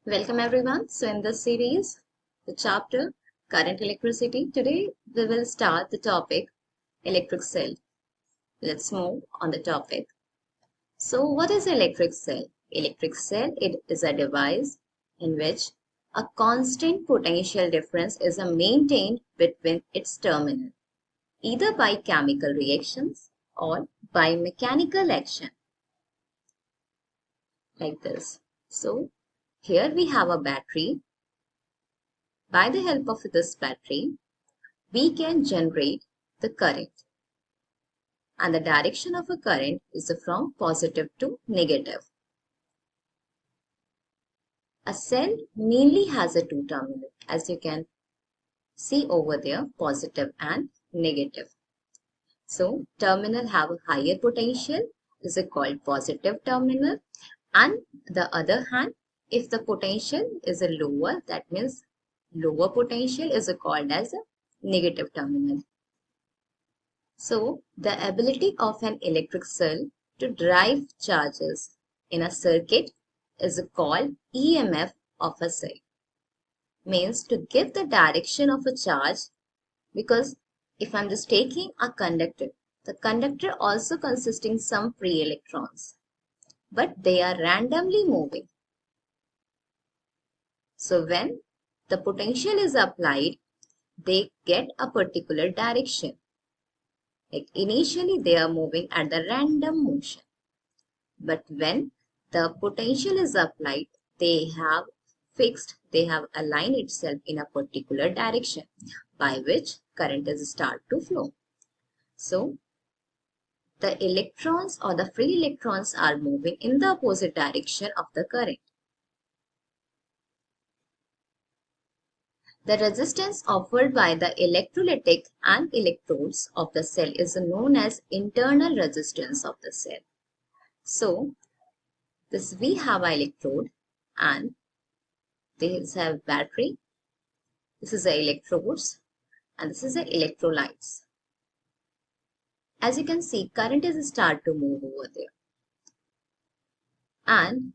Welcome everyone. So in this series, the chapter Current Electricity, today we will start the topic electric cell. Let's move on the topic. So what is electric cell? Electric cell, it is a device in which a constant potential difference is maintained between its terminal, either by chemical reactions or by mechanical action, like this. So here we have a battery. By the help of this battery, we can generate the current, and the direction of a current is from positive to negative. A cell mainly has a two terminal, as you can see over there, positive and negative. So terminal have a higher potential is called positive terminal, and the other hand, if the potential is a lower, that means lower potential is called as a negative terminal. So, the ability of an electric cell to drive charges in a circuit is called EMF of a cell. Means to give the direction of a charge, because if I'm just taking a conductor, the conductor also consisting some free electrons, but they are randomly moving. So when the potential is applied, they get a particular direction. Like initially they are moving at the random motion. But when the potential is applied, they have aligned itself in a particular direction by which current is start to flow. So the electrons or the free electrons are moving in the opposite direction of the current. The resistance offered by the electrolytic and electrodes of the cell is known as internal resistance of the cell. So this we have an electrode and these have battery. This is the electrodes and this is the electrolytes. As you can see, current is start to move over there. And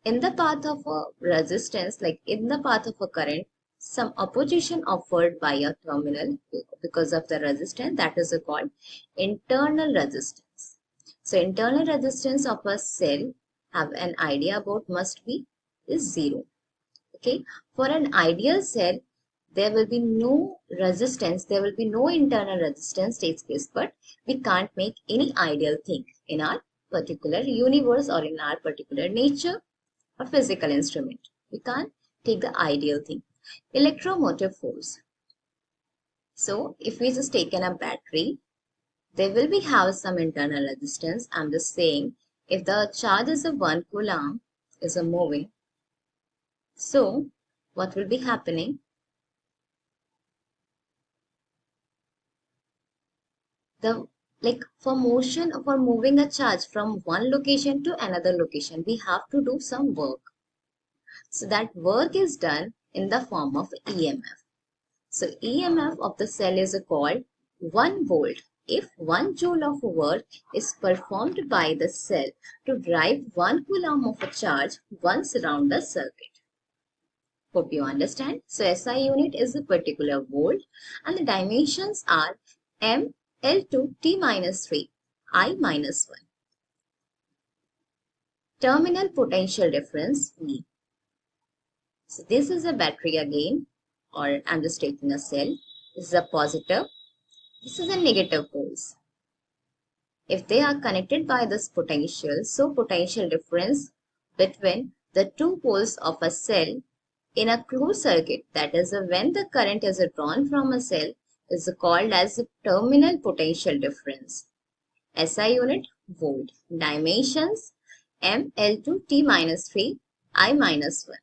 in the path of a resistance, like in the path of a current, some opposition offered by a terminal because of the resistance, that is called internal resistance. So internal resistance of a cell, have an idea about, must be is zero. Okay, for an ideal cell, there will be no resistance, there will be no internal resistance takes place, but we can't make any ideal thing in our particular universe or in our particular nature or physical instrument. We can't take the ideal thing. Electromotive force. So if we just taken a battery, there will be have some internal resistance. I'm just saying if the charge is a 1 coulomb is a moving, so what will be happening? The like for motion, for moving a charge from one location to another location, we have to do some work. So that work is done in the form of EMF. So EMF of the cell is called 1 volt. If 1 joule of work is performed by the cell to drive 1 coulomb of a charge once around the circuit. Hope you understand. So SI unit is a particular volt and the dimensions are M L2 T minus 3 I minus 1. Terminal potential difference V. So this is a battery again, or I'm just taking a cell. This is a positive. This is a negative poles. If they are connected by this potential, so potential difference between the two poles of a cell in a closed circuit, that is when the current is drawn from a cell, is called as terminal potential difference. SI unit volt. Dimensions M L2 T minus 3 I minus 1.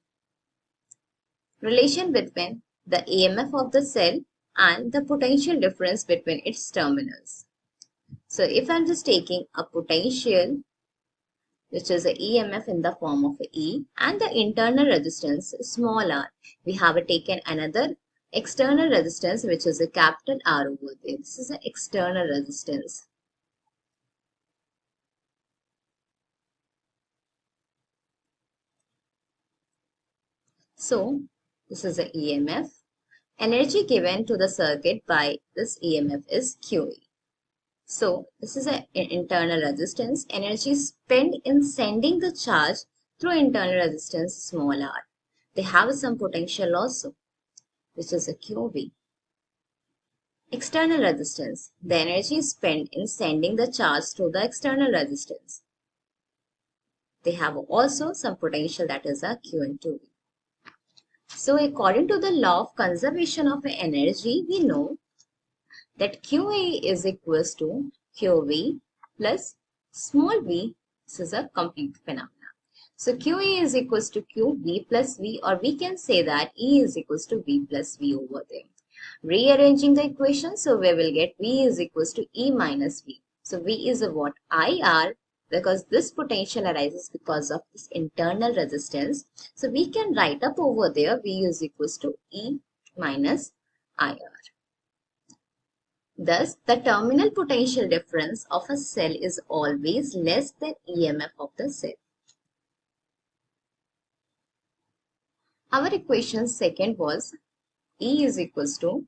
Relation between the EMF of the cell and the potential difference between its terminals. So if I'm just taking a potential, which is a EMF in the form of a E, and the internal resistance small r, we have taken another external resistance which is a capital R over there. This is an external resistance. So this is the EMF. Energy given to the circuit by this EMF is QE. So this is an internal resistance. Energy spent in sending the charge through internal resistance small r. They have some potential also, which is a QV. External resistance. The energy spent in sending the charge through the external resistance. They have also some potential, that is a Q and 2V. So according to the law of conservation of energy, we know that QA is equals to QV plus small v. This is a complete phenomenon. So QA is equals to QV plus V, or we can say that E is equals to V plus V over there. Rearranging the equation, so we will get V is equals to E minus V. So V is a what? IR, because this potential arises because of this internal resistance. So we can write up over there V is equals to E minus IR. Thus, the terminal potential difference of a cell is always less than EMF of the cell. Our equation second was E is equals to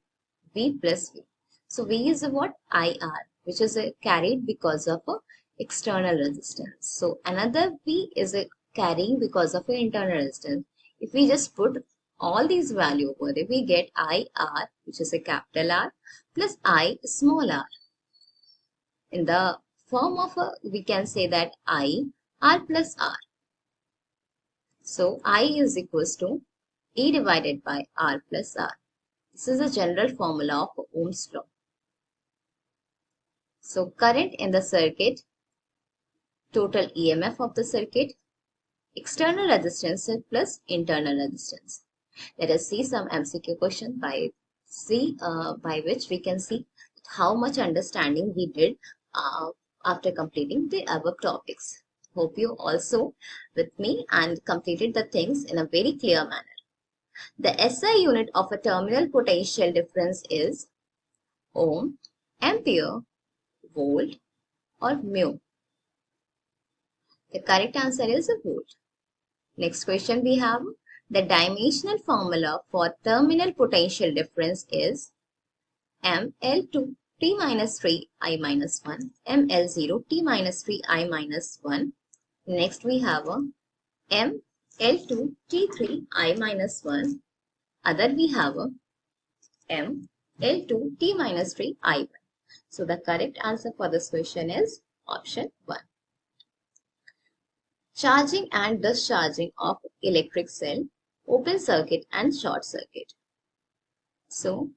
V plus V. So V is what? IR, which is carried because of a external resistance. So another V is carrying because of an internal resistance. If we just put all these values over there, we get IR, which is a capital R, plus I small r. In the form of we can say that I R plus R. So I is equals to E divided by R plus R. This is the general formula of Ohm's law. So current in the circuit, total EMF of the circuit, external resistance plus internal resistance. Let us see some MCQ question by which we can see how much understanding we did after completing the above topics. Hope you also with me and completed the things in a very clear manner. The SI unit of a terminal potential difference is ohm, ampere, volt or mu. The correct answer is a volt. Next question we have. The dimensional formula for terminal potential difference is ML2 T minus 3 I minus 1, ML0 T minus 3 I minus 1. Next we have a ML2 T3 I minus 1. Other we have a ML2 T minus 3 I1. So the correct answer for this question is option 1. Charging and discharging of electric cell, open circuit and short circuit. So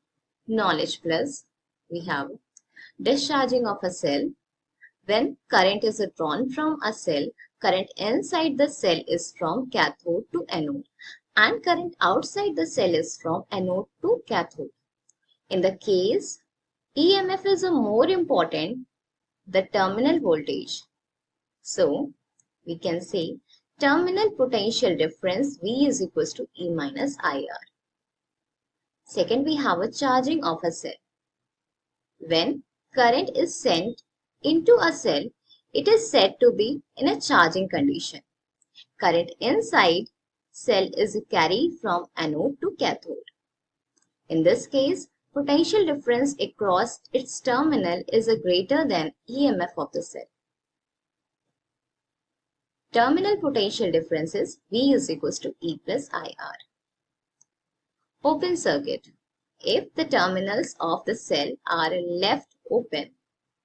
knowledge plus we have discharging of a cell. When current is drawn from a cell, current inside the cell is from cathode to anode and current outside the cell is from anode to cathode. In the case EMF is a more important the terminal voltage. So we can say terminal potential difference V is equals to E minus IR. Second, we have a charging of a cell. When current is sent into a cell, it is said to be in a charging condition. Current inside cell is carried from anode to cathode. In this case, potential difference across its terminal is greater than EMF of the cell. Terminal potential difference is V is equals to E plus IR. Open circuit. If the terminals of the cell are left open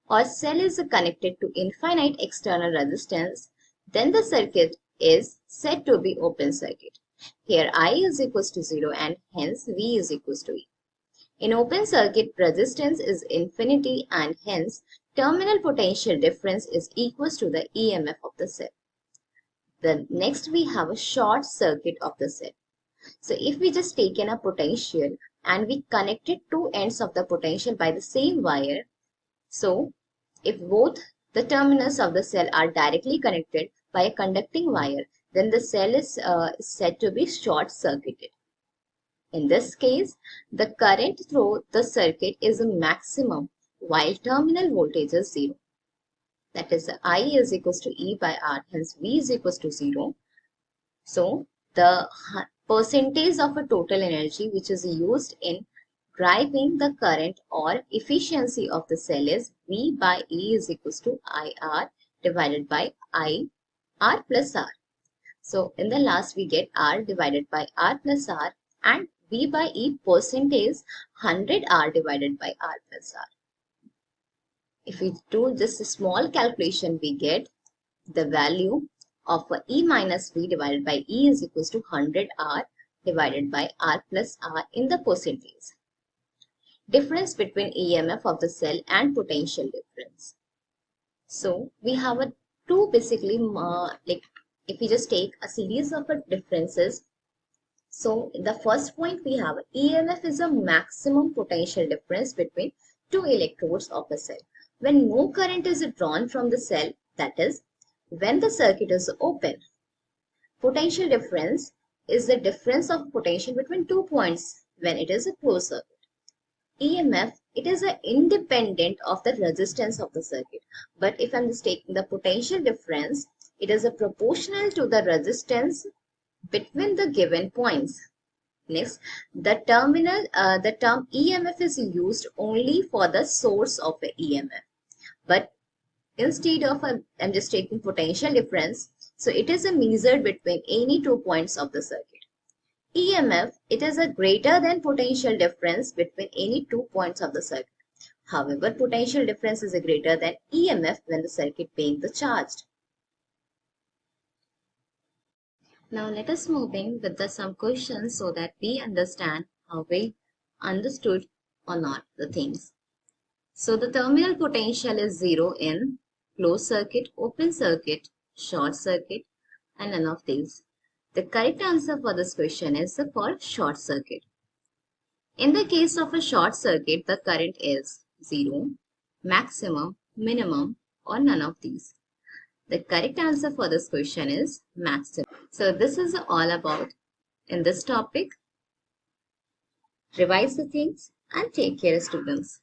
or cell is connected to infinite external resistance, then the circuit is said to be open circuit. Here I is equals to 0 and hence V is equals to E. In open circuit, resistance is infinity and hence terminal potential difference is equals to the EMF of the cell. Then next we have a short circuit of the cell. So if we just take in a potential and we connected two ends of the potential by the same wire, so if both the terminals of the cell are directly connected by a conducting wire, then the cell is said to be short circuited. In this case, the current through the circuit is a maximum while terminal voltage is 0. That is I is equals to E by R, hence V is equals to 0. So the percentage of a total energy which is used in driving the current or efficiency of the cell is V by E is equals to IR divided by I R plus R. So in the last we get R divided by R plus R, and V by E percentage 100 R divided by R plus R. If we do just a small calculation, we get the value of E minus V divided by E is equals to 100 R divided by R plus R in the percentage. Difference between EMF of the cell and potential difference. So we have a two basically like if we just take a series of differences. So the first point we have EMF is a maximum potential difference between two electrodes of a cell when no current is drawn from the cell, that is when the circuit is open. Potential difference is the difference of potential between 2 points when it is a closed circuit. EMF, it is independent of the resistance of the circuit. But if I'm just taking the potential difference, it is proportional to the resistance between the given points. Next, the term EMF is used only for the source of the EMF. But instead of I'm just taking potential difference, so it is measured between any 2 points of the circuit. EMF, it is a greater than potential difference between any 2 points of the circuit. However, potential difference is greater than EMF when the circuit being charged. Now let us move in with some questions so that we understand how we understood or not the things. So the terminal potential is 0 in closed circuit, open circuit, short circuit, and none of these. The correct answer for this question is for short circuit. In the case of a short circuit, the current is 0, maximum, minimum, or none of these. The correct answer for this question is maximum. So this is all about in this topic. Revise the things and take care, students.